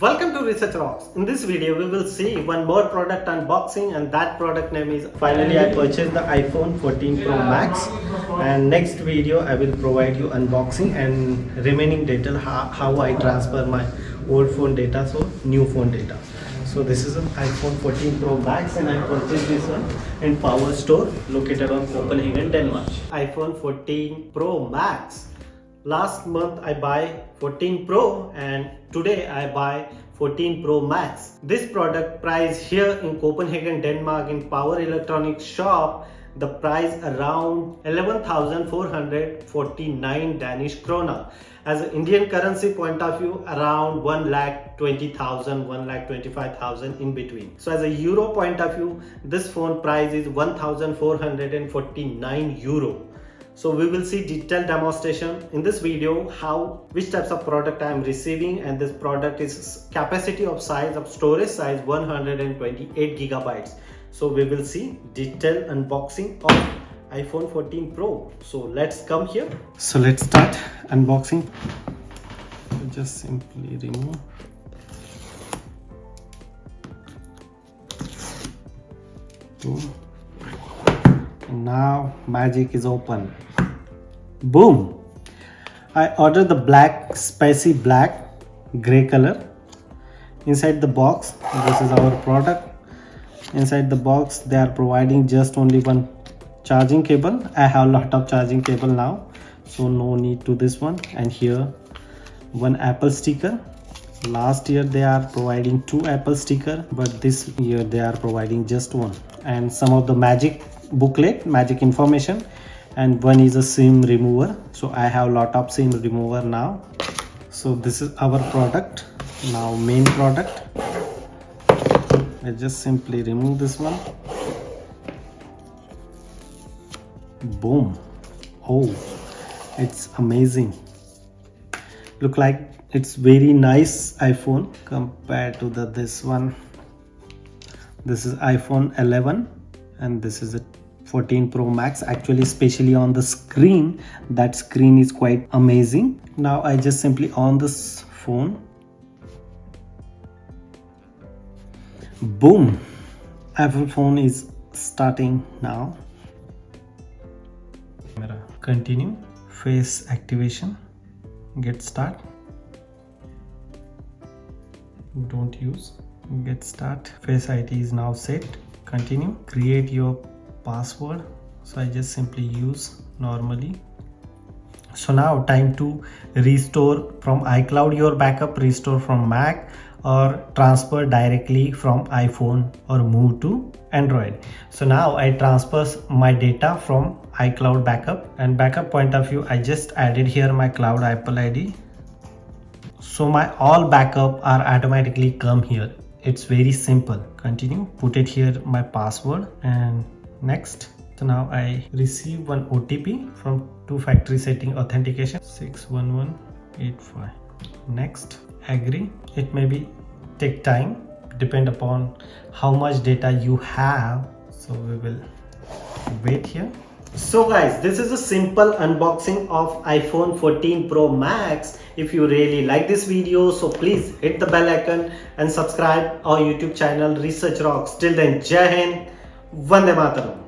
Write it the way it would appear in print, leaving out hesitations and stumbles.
Welcome to Research Rocks. In this video we will see one more product unboxing, and that product name is finally I purchased the iPhone 14 Pro Max, and next video I will provide you unboxing and remaining detail how I transfer my old phone data so new phone data. So this is an iPhone 14 Pro Max and I purchased this one in Power Store located on Copenhagen, Denmark. iPhone 14 Pro Max. Last month I buy 14 Pro and today I buy 14 Pro Max. This product price here in Copenhagen, Denmark in Power Electronics shop, the price around 11,449 Danish krona. As an Indian currency point of view, around 1,20,000, 1,25,000 in between. So as a euro point of view, this phone price is 1,449 euro. So we will see detailed demonstration in this video which types of product I am receiving, and this product is capacity of size of storage size 128 gigabytes. So we will see detailed unboxing of iPhone 14 Pro. So let's come here. So let's start unboxing. Just simply remove. Boom. And now magic is open. Boom! I ordered the black, spicy black, gray color. Inside the box, this is our product. Inside the box, they are providing just only one charging cable. I have a lot of charging cable now, so no need to this one. And here, one Apple sticker. Last year they are providing two Apple sticker, but this year they are providing just one. And some of the magic booklet, magic information, and one is a SIM remover. So I have a lot of SIM remover now. So this is our product. Now main product. I just simply remove this one. Boom. Oh, it's amazing. Look like it's very nice iPhone compared to this one. This is iPhone 11 and this is a 14 Pro Max. Actually, especially on the screen, that screen is quite amazing. Now I just simply on this phone. Boom! Apple phone is starting now. Continue. Face activation. Get start. Don't use. Get start. Face ID is now set. Continue. Create your password. So I just simply use normally. So now time to restore from iCloud your backup, restore from Mac, or transfer directly from iPhone or move to Android. So now I transfer my data from iCloud backup, and backup point of view I just added here my cloud Apple ID. So my all backup are automatically come here. It's very simple. Continue. Put it here my password and next. So now I receive one OTP from two-factor setting authentication 61185. Next. Agree. It may be take time, depend upon how much data you have. So we will wait here. So guys, this is a simple unboxing of iPhone 14 Pro Max. If you really like this video, so please hit the bell icon and subscribe our YouTube channel Research Rocks. Till then, Jai Hind, Vande Mataram.